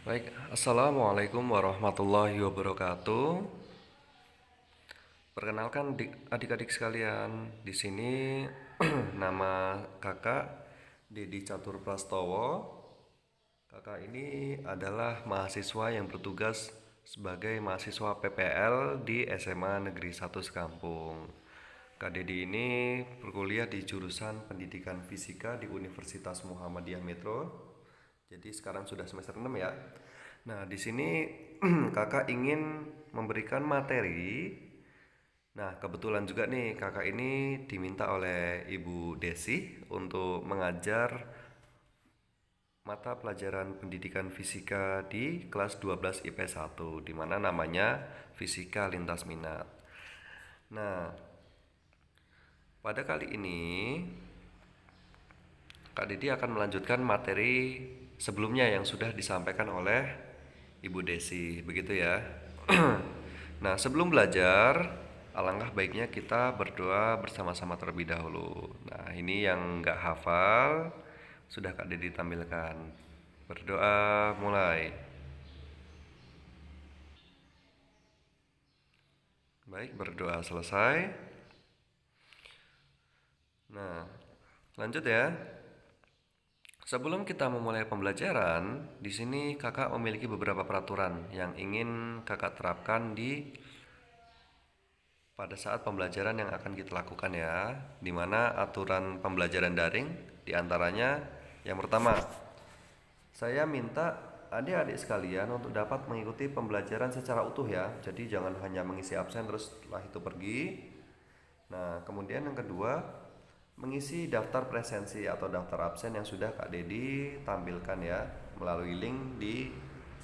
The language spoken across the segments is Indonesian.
Baik, Assalamualaikum warahmatullahi wabarakatuh. Perkenalkan adik-adik sekalian, di sini nama kakak Dedi Catur Prastowo. Kakak ini adalah mahasiswa yang bertugas sebagai mahasiswa PPL di SMA Negeri 1 Sekampung. Kak Dedi ini berkuliah di jurusan Pendidikan Fisika di Universitas Muhammadiyah Metro. Jadi sekarang sudah semester 6 ya. Nah, di sini kakak ingin memberikan materi. Nah, kebetulan juga nih kakak ini diminta oleh Ibu Desi untuk mengajar mata pelajaran pendidikan fisika di kelas 12 IP 1 di mana namanya Fisika Lintas Minat. Nah, pada kali ini Kak Didi akan melanjutkan materi sebelumnya yang sudah disampaikan oleh Ibu Desi, begitu ya. Nah, sebelum belajar, alangkah baiknya kita berdoa bersama-sama terlebih dahulu. Nah, ini yang nggak hafal, sudah Kak Didi tampilkan. Berdoa mulai. Baik, berdoa selesai. Nah, lanjut ya. Sebelum kita memulai pembelajaran, di sini kakak memiliki beberapa peraturan yang ingin kakak terapkan pada saat pembelajaran yang akan kita lakukan ya. Di mana aturan pembelajaran daring diantaranya yang pertama, saya minta adik-adik sekalian untuk dapat mengikuti pembelajaran secara utuh ya. Jadi jangan hanya mengisi absen terus setelah itu pergi. Nah, kemudian yang kedua, mengisi daftar presensi atau daftar absen yang sudah Kak Dedi tampilkan ya melalui link di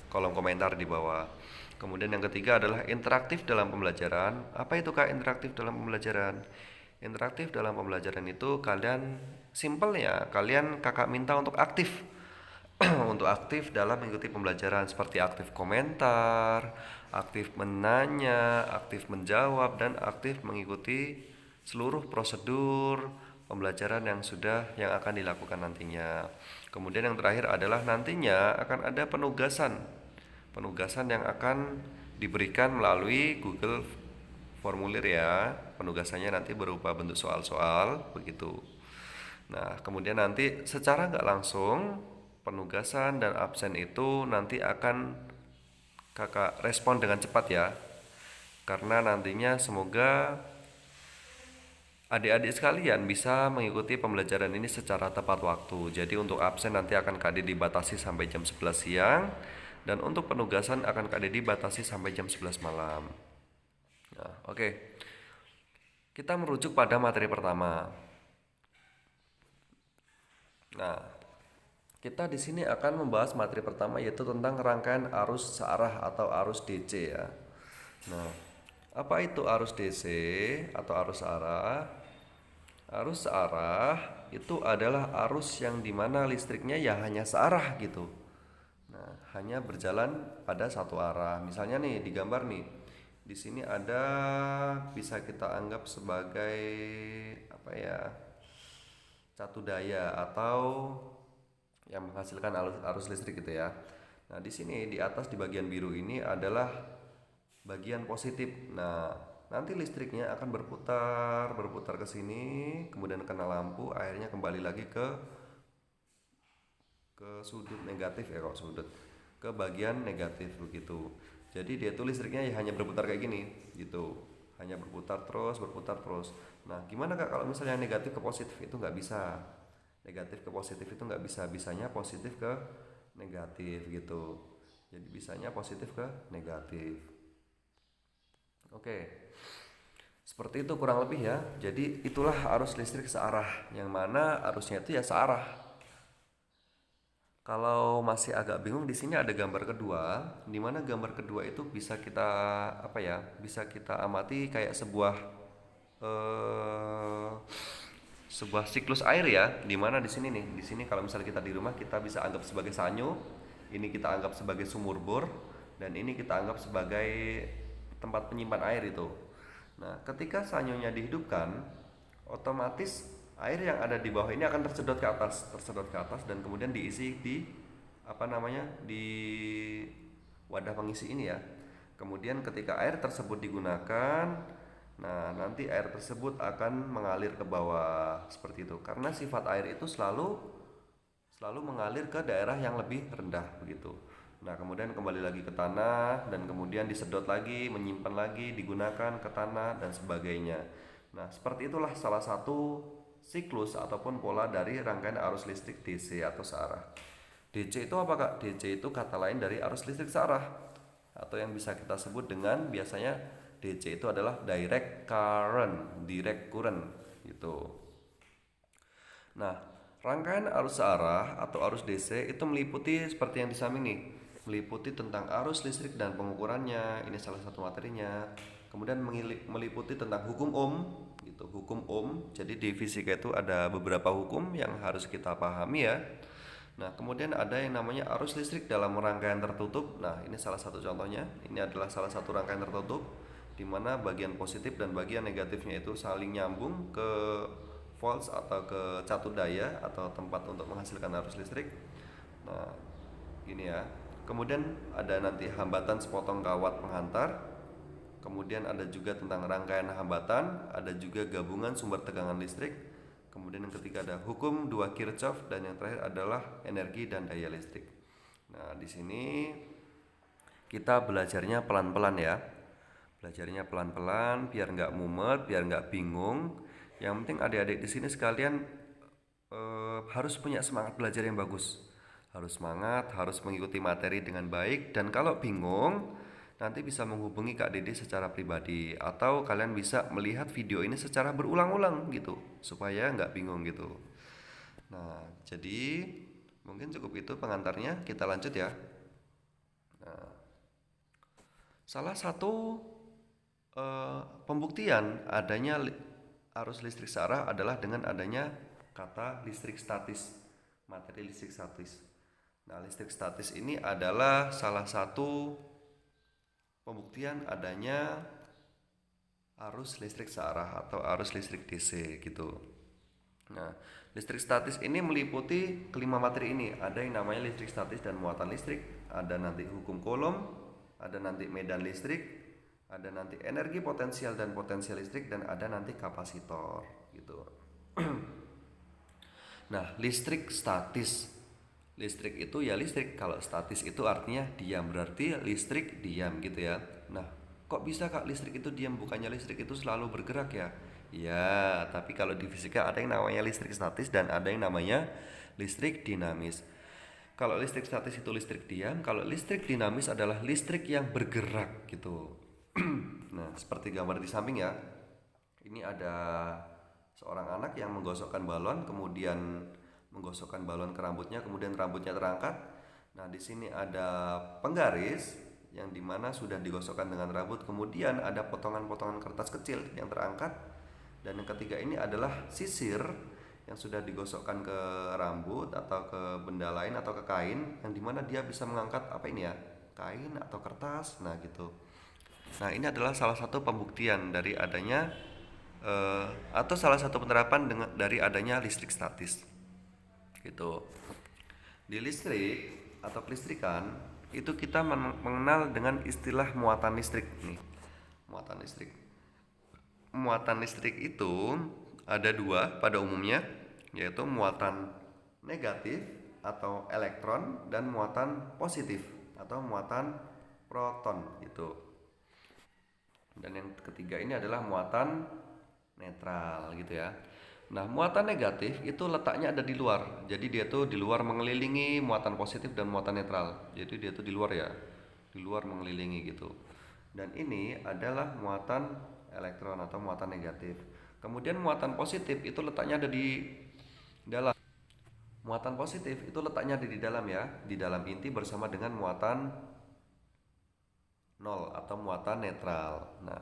kolom komentar di bawah. Kemudian yang ketiga adalah interaktif dalam pembelajaran. Apa itu Kak interaktif dalam pembelajaran? Interaktif dalam pembelajaran itu kalian simple ya, kalian kakak minta untuk aktif. Untuk aktif dalam mengikuti pembelajaran seperti aktif komentar, aktif menanya, aktif menjawab, dan aktif mengikuti seluruh prosedur pembelajaran yang akan dilakukan nantinya. Kemudian yang terakhir adalah nantinya akan ada penugasan yang akan diberikan melalui Google formulir ya. Penugasannya nanti berupa bentuk soal-soal begitu. Nah, kemudian nanti secara nggak langsung penugasan dan absen itu nanti akan kakak respon dengan cepat ya. Karena nantinya semoga adik-adik sekalian bisa mengikuti pembelajaran ini secara tepat waktu. Jadi untuk absen nanti akan Kak Didi dibatasi sampai jam 11 siang dan untuk penugasan akan Kak Didi dibatasi sampai jam 11 malam. Nah, oke. Kita merujuk pada materi pertama. Nah, kita di sini akan membahas materi pertama yaitu tentang rangkaian arus searah atau arus DC ya. Nah, apa itu arus DC atau arus searah? Arus searah itu adalah arus yang dimana listriknya ya hanya searah gitu. Nah, hanya berjalan pada satu arah. Misalnya nih di gambar nih, di sini ada bisa kita anggap sebagai apa ya, catu daya atau yang menghasilkan arus listrik gitu ya. Nah, di sini di atas di bagian biru ini adalah bagian positif. Nah, nanti listriknya akan berputar ke sini, kemudian kena lampu, akhirnya kembali lagi ke sudut negatif ya, kok sudut ke bagian negatif begitu. Jadi dia tuh listriknya ya hanya berputar kayak gini gitu, hanya berputar terus. Nah, gimana kak kalau misalnya negatif ke positif? Itu nggak bisa. Negatif ke positif itu nggak bisa, bisanya positif ke negatif gitu. Jadi bisanya positif ke negatif. Oke, seperti itu kurang lebih ya. Jadi itulah arus listrik searah, yang mana arusnya itu ya searah. Kalau masih agak bingung, di sini ada gambar kedua, di mana gambar kedua itu bisa kita apa ya? Bisa kita amati kayak eh, sebuah siklus air ya. Di mana di sini nih, di sini kalau misalnya kita di rumah kita bisa anggap sebagai sanyo, ini kita anggap sebagai sumur bor, dan ini kita anggap sebagai tempat penyimpan air itu. Nah, ketika sanyonya dihidupkan, otomatis air yang ada di bawah ini akan tersedot ke atas dan kemudian diisi di apa namanya, di wadah pengisi ini ya. Kemudian ketika air tersebut digunakan, nah nanti air tersebut akan mengalir ke bawah seperti itu. Karena sifat air itu selalu selalu mengalir ke daerah yang lebih rendah begitu. Nah, kemudian kembali lagi ke tanah dan kemudian disedot lagi, menyimpan lagi, digunakan ke tanah dan sebagainya. Nah, seperti itulah salah satu siklus ataupun pola dari rangkaian arus listrik DC atau searah. DC itu apa Kak? DC itu kata lain dari arus listrik searah atau yang bisa kita sebut dengan biasanya DC itu adalah direct current gitu. Nah, rangkaian arus searah atau arus DC itu meliputi seperti yang di samping nih, meliputi tentang arus listrik dan pengukurannya, ini salah satu materinya. Kemudian meliputi tentang hukum Ohm, gitu, hukum Ohm. Jadi di fisika itu ada beberapa hukum yang harus kita pahami ya. Nah, kemudian ada yang namanya arus listrik dalam rangkaian tertutup. Nah, ini salah satu contohnya. Ini adalah salah satu rangkaian tertutup di mana bagian positif dan bagian negatifnya itu saling nyambung ke volts atau ke catu daya atau tempat untuk menghasilkan arus listrik. Nah, ini ya. Kemudian ada nanti hambatan sepotong kawat penghantar. Kemudian ada juga tentang rangkaian hambatan, ada juga gabungan sumber tegangan listrik. Kemudian yang ketiga ada hukum 2 Kirchhoff dan yang terakhir adalah energi dan daya listrik. Nah, di sini kita belajarnya pelan-pelan ya. Belajarnya pelan-pelan biar nggak mumet, biar nggak bingung. Yang penting adik-adik di sini sekalian harus punya semangat belajar yang bagus. Harus semangat, harus mengikuti materi dengan baik dan kalau bingung nanti bisa menghubungi Kak Dede secara pribadi atau kalian bisa melihat video ini secara berulang-ulang gitu supaya nggak bingung gitu. Nah, jadi mungkin cukup itu pengantarnya, kita lanjut ya. Nah, salah satu pembuktian adanya arus listrik searah adalah dengan adanya kata listrik statis, materi listrik statis. Nah, listrik statis ini adalah salah satu pembuktian adanya arus listrik searah atau arus listrik DC gitu. Nah, listrik statis ini meliputi kelima materi ini. Ada yang namanya listrik statis dan muatan listrik, ada nanti hukum Coulomb, ada nanti medan listrik, ada nanti energi potensial dan potensial listrik, dan ada nanti kapasitor gitu. Nah, listrik statis, listrik itu ya listrik, kalau statis itu artinya diam, berarti listrik diam gitu ya. Nah, kok bisa Kak listrik itu diam, bukannya listrik itu selalu bergerak ya? Ya, tapi kalau di fisika ada yang namanya listrik statis dan ada yang namanya listrik dinamis. Kalau listrik statis itu listrik diam, kalau listrik dinamis adalah listrik yang bergerak gitu. Nah, seperti gambar di samping ya. Ini ada seorang anak yang menggosokkan balon, kemudian menggosokkan balon ke rambutnya, kemudian rambutnya terangkat. Nah, di sini ada penggaris yang dimana sudah digosokkan dengan rambut, kemudian ada potongan-potongan kertas kecil yang terangkat, dan yang ketiga ini adalah sisir yang sudah digosokkan ke rambut atau ke benda lain atau ke kain, yang dimana dia bisa mengangkat apa ini ya, kain atau kertas. Nah gitu. Nah, ini adalah salah satu pembuktian dari adanya atau salah satu penerapan dari adanya listrik statis gitu. Di listrik atau kelistrikan itu kita mengenal dengan istilah muatan listrik nih. Muatan listrik itu ada dua pada umumnya, yaitu muatan negatif atau elektron dan muatan positif atau muatan proton gitu. Dan yang ketiga ini adalah muatan netral gitu ya. Nah, muatan negatif itu letaknya ada di luar. Jadi dia tuh di luar mengelilingi muatan positif dan muatan netral. Jadi dia tuh di luar ya. Di luar mengelilingi gitu. Dan ini adalah muatan elektron atau muatan negatif. Kemudian muatan positif itu letaknya ada di dalam. Muatan positif itu letaknya ada di dalam ya, di dalam inti bersama dengan muatan nol atau muatan netral. Nah,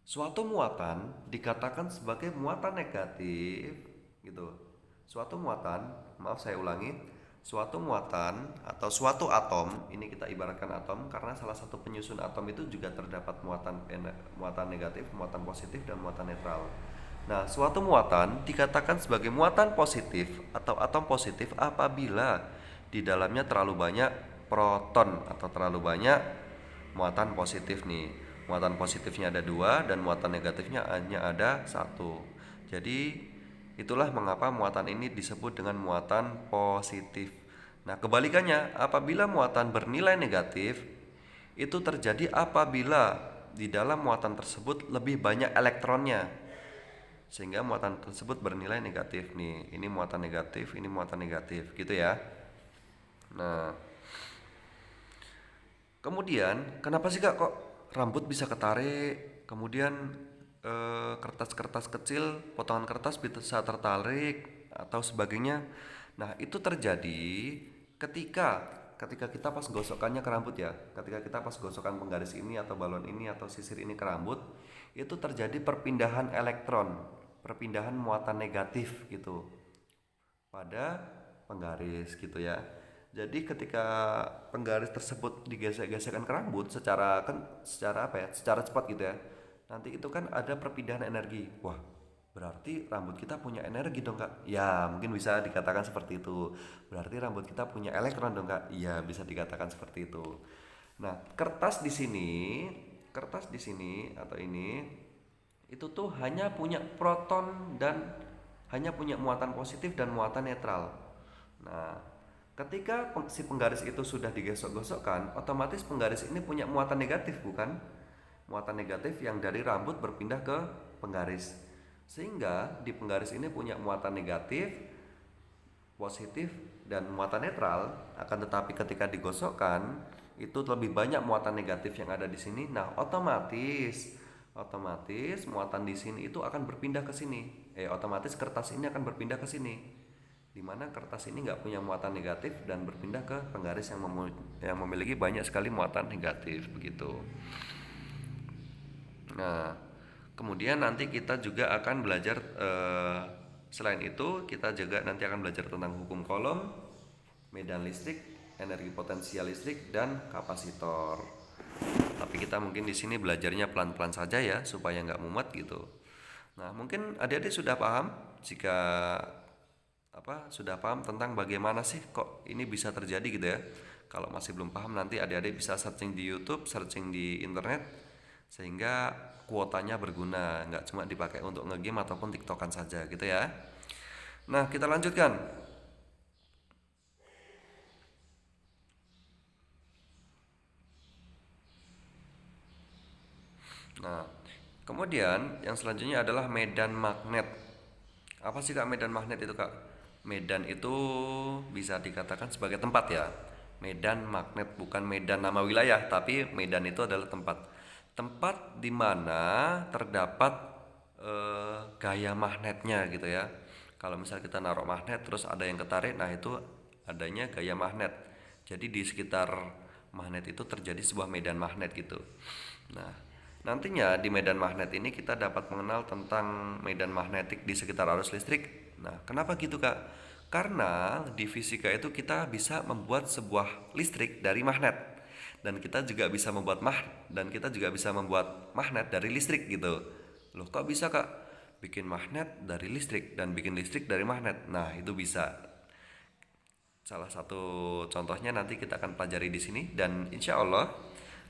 suatu muatan dikatakan sebagai muatan negatif gitu. Suatu muatan, maaf saya ulangi, suatu muatan atau suatu atom, ini kita ibaratkan atom karena salah satu penyusun atom itu juga terdapat muatan negatif, muatan positif dan muatan netral. Nah, suatu muatan dikatakan sebagai muatan positif atau atom positif apabila di dalamnya terlalu banyak proton atau terlalu banyak muatan positif nih. Muatan positifnya ada 2 dan muatan negatifnya hanya ada 1. Jadi itulah mengapa muatan ini disebut dengan muatan positif. Nah, kebalikannya, apabila muatan bernilai negatif, itu terjadi apabila di dalam muatan tersebut lebih banyak elektronnya, sehingga muatan tersebut bernilai negatif nih. Ini muatan negatif, ini muatan negatif, gitu ya. Nah, kemudian kenapa sih Kak kok rambut bisa ketarik? Kemudian kertas-kertas kecil, potongan kertas bisa tertarik atau sebagainya. Nah, itu terjadi ketika ketika kita pas gosokkannya ke rambut ya. Ketika kita pas gosokkan penggaris ini atau balon ini atau sisir ini ke rambut, itu terjadi perpindahan elektron, perpindahan muatan negatif gitu pada penggaris gitu ya. Jadi ketika penggaris tersebut digesek-gesekkan ke rambut secara apa ya? Secara cepat gitu ya. Nanti itu kan ada perpindahan energi. Wah, berarti rambut kita punya energi dong, Kak. Ya, mungkin bisa dikatakan seperti itu. Berarti rambut kita punya elektron dong, Kak. Iya, bisa dikatakan seperti itu. Nah, kertas di sini atau ini itu tuh hanya punya proton dan hanya punya muatan positif dan muatan netral. Nah, ketika si penggaris itu sudah digosok-gosokkan, otomatis penggaris ini punya muatan negatif, bukan? Muatan negatif yang dari rambut berpindah ke penggaris. Sehingga di penggaris ini punya muatan negatif, positif, dan muatan netral. Akan tetapi ketika digosokkan, itu lebih banyak muatan negatif yang ada di sini. Nah, otomatis muatan di sini itu akan berpindah ke sini. Otomatis kertas ini akan berpindah ke sini, dimana kertas ini nggak punya muatan negatif dan berpindah ke penggaris yang memiliki banyak sekali muatan negatif begitu. Nah, kemudian nanti kita juga akan belajar selain itu kita juga nanti akan belajar tentang hukum Coulomb, medan listrik, energi potensial listrik, dan kapasitor. Tapi kita mungkin di sini belajarnya pelan-pelan saja ya supaya nggak mumet gitu. Nah, mungkin adik-adik sudah paham jika sudah paham tentang bagaimana sih kok ini bisa terjadi gitu ya. Kalau masih belum paham nanti adik-adik bisa searching di YouTube, searching di internet sehingga kuotanya berguna, nggak cuma dipakai untuk ngegame ataupun tiktokan saja gitu ya. Nah, kita lanjutkan. Nah, kemudian yang selanjutnya adalah medan magnet. Apa sih Kak medan magnet itu Kak? Medan itu bisa dikatakan sebagai tempat ya. Medan magnet bukan medan nama wilayah, tapi medan itu adalah tempat. Tempat di mana terdapat gaya magnetnya gitu ya. Kalau misalnya kita naruh magnet terus ada yang ketarik, nah itu adanya gaya magnet. Jadi di sekitar magnet itu terjadi sebuah medan magnet gitu. Nah, nantinya di medan magnet ini kita dapat mengenal tentang medan magnetik di sekitar arus listrik. Nah, kenapa gitu Kak? Karena di fisika itu kita bisa membuat sebuah listrik dari magnet dan kita juga bisa membuat magnet dari listrik gitu. Loh, kok bisa Kak? Bikin magnet dari listrik dan bikin listrik dari magnet. Nah, itu bisa. Salah satu contohnya nanti kita akan pelajari di sini dan insya Allah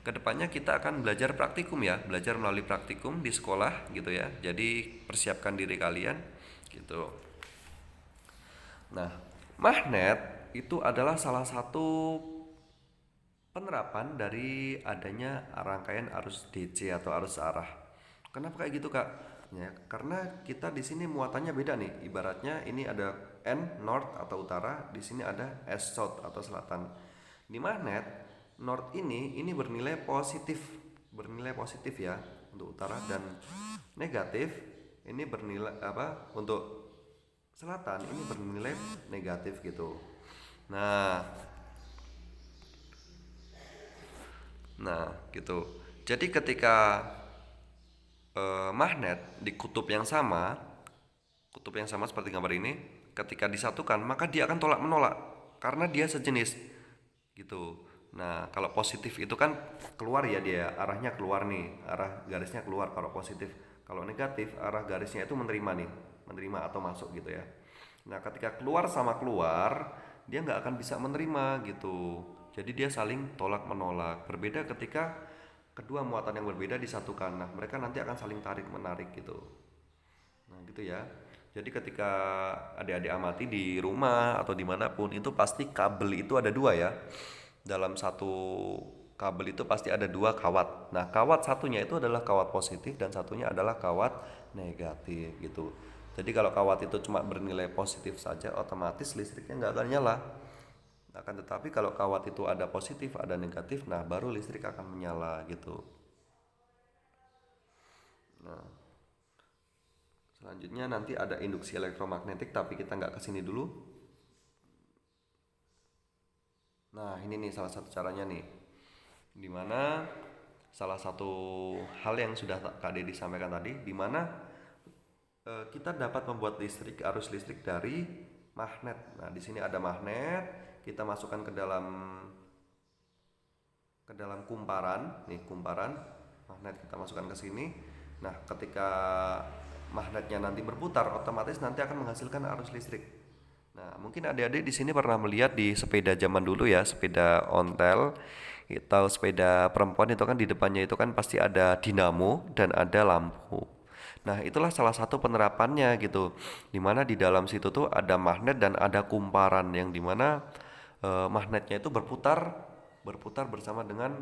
kedepannya kita akan belajar praktikum ya, belajar melalui praktikum di sekolah gitu ya. Jadi persiapkan diri kalian gitu. Nah, magnet itu adalah salah satu penerapan dari adanya rangkaian arus DC atau arus arah. Kenapa kayak gitu Kak? Ya, karena kita di sini muatannya beda nih. Ibaratnya ini ada N north atau utara, di sini ada S south atau selatan. Di magnet north ini bernilai positif ya untuk utara, dan negatif ini bernilai untuk selatan ini bernilai negatif gitu. Nah, gitu. Jadi ketika magnet di kutub yang sama seperti gambar ini, ketika disatukan maka dia akan tolak menolak karena dia sejenis gitu. Nah, kalau positif itu kan keluar ya, dia arahnya keluar nih, arah garisnya keluar kalau positif. Kalau negatif arah garisnya itu menerima nih, menerima atau masuk gitu ya. Nah, ketika keluar sama keluar, dia nggak akan bisa menerima gitu. Jadi dia saling tolak menolak. Berbeda ketika kedua muatan yang berbeda disatukan. Nah, mereka nanti akan saling tarik menarik gitu. Nah, gitu ya. Jadi ketika adik-adik amati di rumah atau dimanapun itu pasti kabel itu ada dua ya. Dalam satu kabel itu pasti ada dua kawat. Nah, kawat satunya itu adalah kawat positif dan satunya adalah kawat negatif gitu. Jadi kalau kawat itu cuma bernilai positif saja, otomatis listriknya nggak akan nyala. Akan tetapi kalau kawat itu ada positif, ada negatif, nah baru listrik akan menyala gitu. Nah, selanjutnya nanti ada induksi elektromagnetik, tapi kita nggak kesini dulu. Nah, ini nih salah satu caranya nih, dimana salah satu hal yang sudah Kak Dedi sampaikan tadi, dimana kita dapat membuat listrik, arus listrik dari magnet. Nah, di sini ada magnet, kita masukkan ke dalam kumparan, nih kumparan magnet kita masukkan ke sini. Nah, ketika magnetnya nanti berputar, otomatis nanti akan menghasilkan arus listrik. Nah, mungkin adik-adik di sini pernah melihat di sepeda zaman dulu ya, sepeda ontel atau sepeda perempuan itu kan di depannya itu kan pasti ada dinamo dan ada lampu. Nah, itulah salah satu penerapannya gitu. Dimana di dalam situ tuh ada magnet dan ada kumparan yang dimana magnetnya itu berputar bersama dengan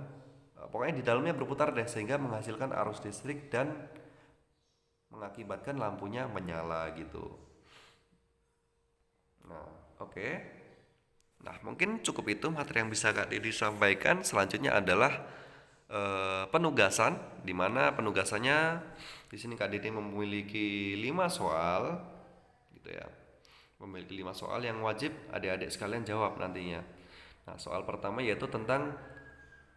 pokoknya di dalamnya berputar deh sehingga menghasilkan arus listrik dan mengakibatkan lampunya menyala gitu. Nah, oke. Nah, mungkin cukup itu materi yang bisa Kak Didi sampaikan. Selanjutnya adalah penugasan, di mana penugasannya di sini Kak Didi memiliki 5 soal gitu ya. Memiliki 5 soal yang wajib adik-adik sekalian jawab nantinya. Nah, soal pertama yaitu tentang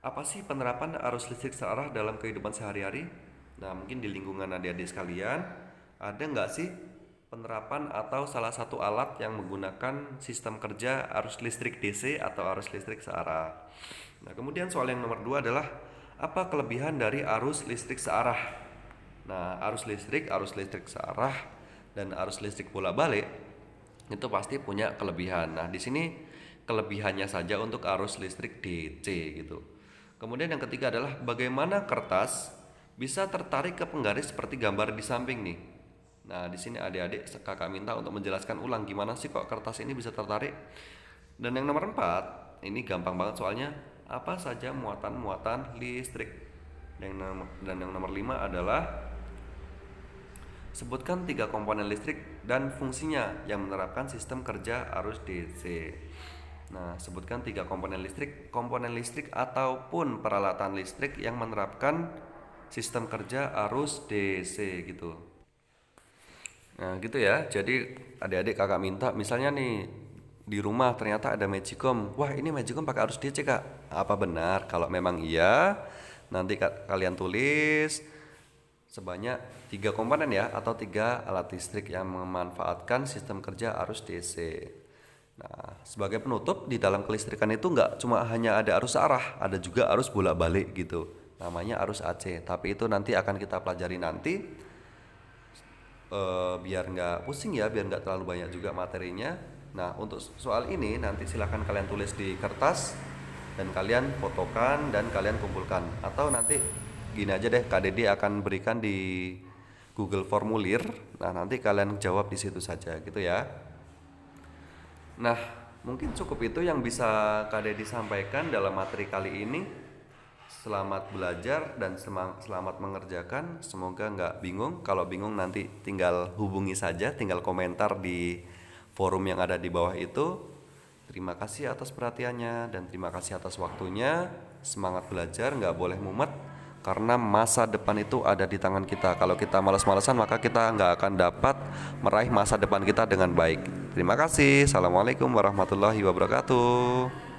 apa sih penerapan arus listrik searah dalam kehidupan sehari-hari? Nah, mungkin di lingkungan adik-adik sekalian ada nggak sih penerapan atau salah satu alat yang menggunakan sistem kerja arus listrik DC atau arus listrik searah? Nah, kemudian soal yang nomor 2 adalah apa kelebihan dari arus listrik searah? Nah, arus listrik searah, dan arus listrik bola-balik itu pasti punya kelebihan. Nah, di sini kelebihannya saja untuk arus listrik DC gitu. Kemudian yang ketiga adalah bagaimana kertas bisa tertarik ke penggaris seperti gambar di samping nih. Nah, di sini adik-adik kakak minta untuk menjelaskan ulang gimana sih kok kertas ini bisa tertarik. Dan yang nomor 4, ini gampang banget soalnya, apa saja muatan-muatan listrik. Dan yang nomor 5 adalah sebutkan 3 komponen listrik dan fungsinya yang menerapkan sistem kerja arus DC. Nah, sebutkan 3 komponen listrik ataupun peralatan listrik yang menerapkan sistem kerja arus DC gitu. Nah, gitu ya. Jadi adik-adik kakak minta misalnya nih di rumah ternyata ada Magicom. Wah, ini Magicom pakai arus DC, Kak. Apa benar? Kalau memang iya, nanti kalian tulis sebanyak 3 komponen ya atau 3 alat listrik yang memanfaatkan sistem kerja arus DC. Nah, sebagai penutup di dalam kelistrikan itu nggak cuma hanya ada arus arah, ada juga arus bolak-balik gitu. Namanya arus AC. Tapi itu nanti akan kita pelajari nanti. Biar nggak pusing ya, biar nggak terlalu banyak juga materinya. Nah, untuk soal ini nanti silahkan kalian tulis di kertas dan kalian fotokan dan kalian kumpulkan. Atau nanti gini aja deh, Kak Dedi akan berikan di Google Formulir. Nah, nanti kalian jawab di situ saja gitu ya. Nah, mungkin cukup itu yang bisa Kak Dedi sampaikan dalam materi kali ini. Selamat belajar dan selamat mengerjakan. Semoga nggak bingung. Kalau bingung nanti tinggal hubungi saja, tinggal komentar di forum yang ada di bawah itu. Terima kasih atas perhatiannya dan terima kasih atas waktunya. Semangat belajar, nggak boleh mumet. Karena masa depan itu ada di tangan kita. Kalau kita malas-malasan maka kita nggak akan dapat meraih masa depan kita dengan baik. Terima kasih. Assalamualaikum warahmatullahi wabarakatuh.